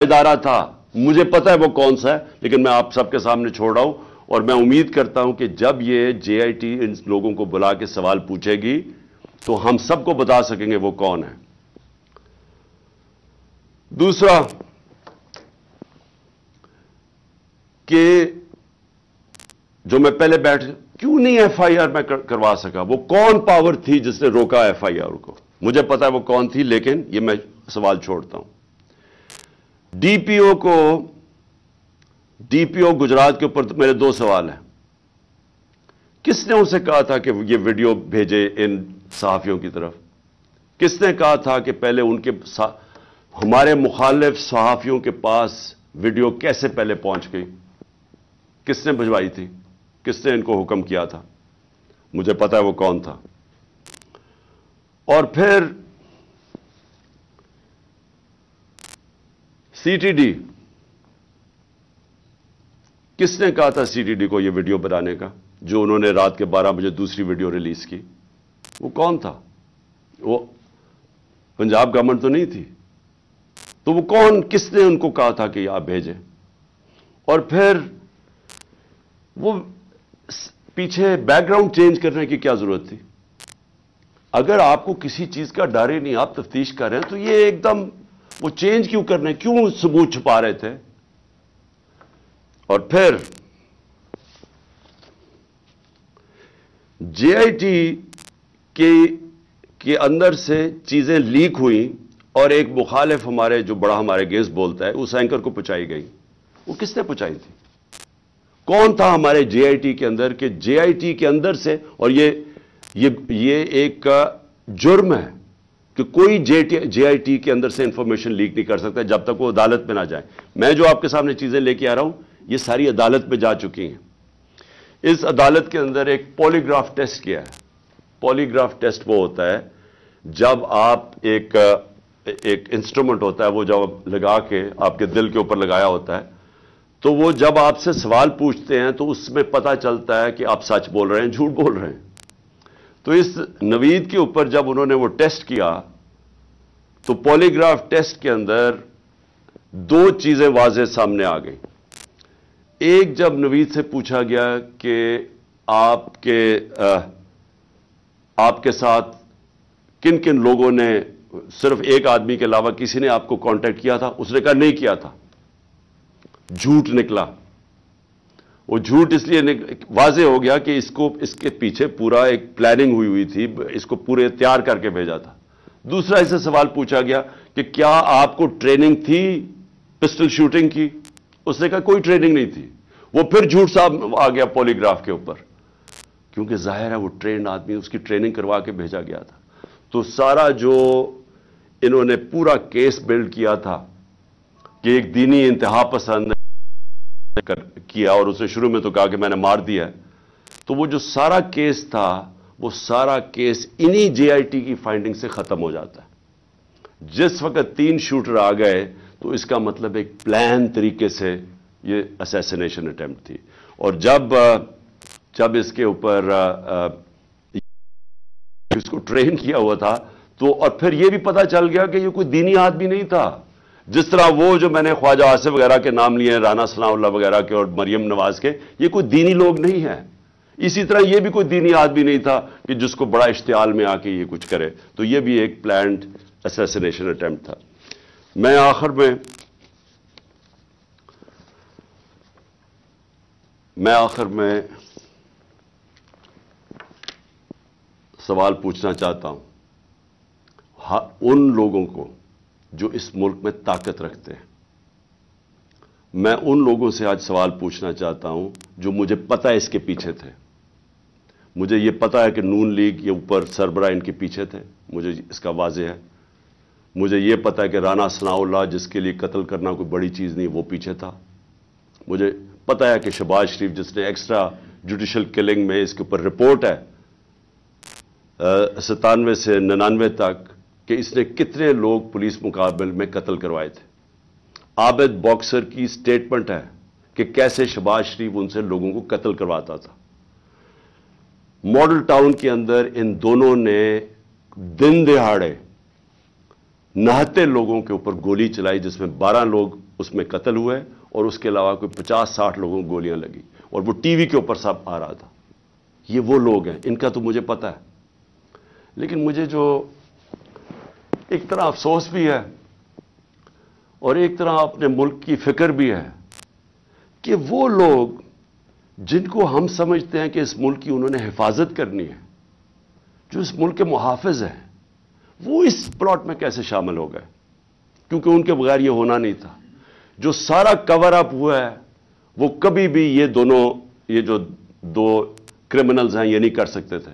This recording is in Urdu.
ادارہ تھا، مجھے پتا ہے وہ کون سا ہے، لیکن میں آپ سب کے سامنے چھوڑ رہا ہوں، اور میں امید کرتا ہوں کہ جب یہ جے آئی ٹی ان لوگوں کو بلا کے سوال پوچھے گی تو ہم سب کو بتا سکیں گے وہ کون ہے۔ دوسرا کہ جو میں پہلے کیوں نہیں ایف آئی آر میں کروا سکا، وہ کون پاور تھی جس نے روکا ایف آئی آر کو؟ مجھے پتا ہے وہ کون تھی، لیکن یہ میں سوال چھوڑتا ہوں۔ ڈی پی او گجرات کے اوپر میرے دو سوال ہیں۔ کس نے اسے کہا تھا کہ یہ ویڈیو بھیجے ان صحافیوں کی طرف؟ کس نے کہا تھا کہ پہلے ان کے ہمارے مخالف صحافیوں کے پاس ویڈیو کیسے پہلے پہنچ گئی؟ کس نے بھجوائی تھی؟ کس نے ان کو حکم کیا تھا؟ مجھے پتا ہے وہ کون تھا۔ اور پھر سی ٹی ڈی، کس نے کہا تھا سی ٹی ڈی کو یہ ویڈیو بنانے کا، جو انہوں نے رات کے 12 بجے دوسری ویڈیو ریلیز کی؟ وہ کون تھا؟ وہ پنجاب گورنمنٹ تو نہیں تھی، تو وہ کون، کس نے ان کو کہا تھا کہ آپ بھیجیں؟ اور پھر وہ پیچھے بیک گراؤنڈ چینج کرنے کی کیا ضرورت تھی؟ اگر آپ کو کسی چیز کا ڈر ہی نہیں، آپ تفتیش کر رہے ہیں، تو یہ ایک دم وہ چینج کیوں کرنے، کیوں ثبوت چھپا رہے تھے؟ اور پھر جے آئی ٹی کے اندر سے چیزیں لیک ہوئیں اور ایک مخالف ہمارے جو بڑا ہمارے گیس بولتا ہے اس اینکر کو پہنچائی گئی۔ وہ کس نے پہنچائی تھی؟ کون تھا ہمارے جے آئی ٹی کے اندر کہ جے آئی ٹی کے اندر سے، اور یہ ایک جرم ہے کہ کوئی جے آئی ٹی کے اندر سے انفارمیشن لیک نہیں کر سکتا جب تک وہ عدالت میں نہ جائے۔ میں جو آپ کے سامنے چیزیں لے کے آ رہا ہوں یہ ساری عدالت میں جا چکی ہیں۔ اس عدالت کے اندر ایک پولی گراف ٹیسٹ کیا ہے۔ پولی گراف ٹیسٹ وہ ہوتا ہے جب آپ ایک انسٹرومنٹ ہوتا ہے، وہ جب لگا کے آپ کے دل کے اوپر لگایا ہوتا ہے، تو وہ جب آپ سے سوال پوچھتے ہیں تو اس میں پتہ چلتا ہے کہ آپ سچ بول رہے ہیں، جھوٹ بول رہے ہیں۔ تو اس نوید کے اوپر جب انہوں نے وہ ٹیسٹ کیا تو پولی گراف ٹیسٹ کے اندر دو چیزیں واضح سامنے آ گئیں۔ ایک، جب نوید سے پوچھا گیا کہ آپ کے ساتھ کن کن لوگوں نے، صرف ایک آدمی کے علاوہ کسی نے آپ کو کانٹیکٹ کیا تھا؟ اس نے کہا نہیں کیا تھا۔ جھوٹ نکلا۔ وہ جھوٹ اس لیے واضح ہو گیا کہ اس کے پیچھے پورا ایک پلاننگ ہوئی تھی، اس کو پورے تیار کر کے بھیجا تھا۔ دوسرا، اسے سوال پوچھا گیا کہ کیا آپ کو ٹریننگ تھی پسٹل شوٹنگ کی؟ اس نے کہا کوئی ٹریننگ نہیں تھی۔ وہ پھر جھوٹ صاحب آ گیا پولی گراف کے اوپر، کیونکہ ظاہر ہے وہ ٹرینڈ آدمی، اس کی ٹریننگ کروا کے بھیجا گیا تھا۔ تو سارا جو انہوں نے پورا کیس بلڈ کیا تھا کہ ایک دینی انتہا پسند کیا، اور اسے شروع میں تو کہا کہ میں نے مار دیا ہے، تو وہ جو سارا کیس تھا وہ سارا کیس انہی جے آئی ٹی کی فائنڈنگ سے ختم ہو جاتا ہے۔ جس وقت 3 شوٹر آ گئے تو اس کا مطلب ایک پلان طریقے سے یہ اسیسینیشن اٹیمپٹ تھی۔ اور جب اس کے اوپر اس کو ٹرین کیا ہوا تھا تو، اور پھر یہ بھی پتا چل گیا کہ یہ کوئی دینی آدمی نہیں تھا، جس طرح وہ جو میں نے خواجہ آصف وغیرہ کے نام لیے، رانا ثناء اللہ وغیرہ کے اور مریم نواز کے، یہ کوئی دینی لوگ نہیں ہیں۔ اسی طرح یہ بھی کوئی دینی آدمی نہیں تھا کہ جس کو بڑا اشتعال میں آ کے یہ کچھ کرے۔ تو یہ بھی ایک پلانڈ اسیسینیشن اٹیمپٹ تھا۔ میں آخر میں سوال پوچھنا چاہتا ہوں ان لوگوں کو جو اس ملک میں طاقت رکھتے ہیں۔ میں ان لوگوں سے آج سوال پوچھنا چاہتا ہوں جو مجھے پتہ ہے اس کے پیچھے تھے۔ مجھے یہ پتا ہے کہ نون لیگ یہ اوپر سربراہ ان کے پیچھے تھے، مجھے اس کا واضح ہے۔ مجھے یہ پتا ہے کہ رانا ثناء اللہ جس کے لیے قتل کرنا کوئی بڑی چیز نہیں، وہ پیچھے تھا۔ مجھے پتا ہے کہ شہباز شریف جس نے ایکسٹرا جوڈیشل کلنگ میں اس کے اوپر رپورٹ ہے 97 سے 99 تک کہ اس نے کتنے لوگ پولیس مقابل میں قتل کروائے تھے۔ عابد باکسر کی سٹیٹمنٹ ہے کہ کیسے شہباز شریف ان سے لوگوں کو قتل کرواتا تھا۔ ماڈل ٹاؤن کے اندر ان دونوں نے دن دہاڑے نہتے لوگوں کے اوپر گولی چلائی، جس میں 12 لوگ اس میں قتل ہوئے اور اس کے علاوہ کوئی 50-60 لوگوں کو گولیاں لگی اور وہ ٹی وی کے اوپر سب آ رہا تھا. یہ وہ لوگ ہیں، ان کا تو مجھے پتا ہے. لیکن مجھے جو ایک طرح افسوس بھی ہے اور ایک طرح اپنے ملک کی فکر بھی ہے کہ وہ لوگ جن کو ہم سمجھتے ہیں کہ اس ملک کی انہوں نے حفاظت کرنی ہے، جو اس ملک کے محافظ ہیں، وہ اس پلاٹ میں کیسے شامل ہو گئے؟ کیونکہ ان کے بغیر یہ ہونا نہیں تھا. جو سارا کور اپ ہوا ہے وہ کبھی بھی یہ جو دو کرمنلز ہیں یہ نہیں کر سکتے تھے.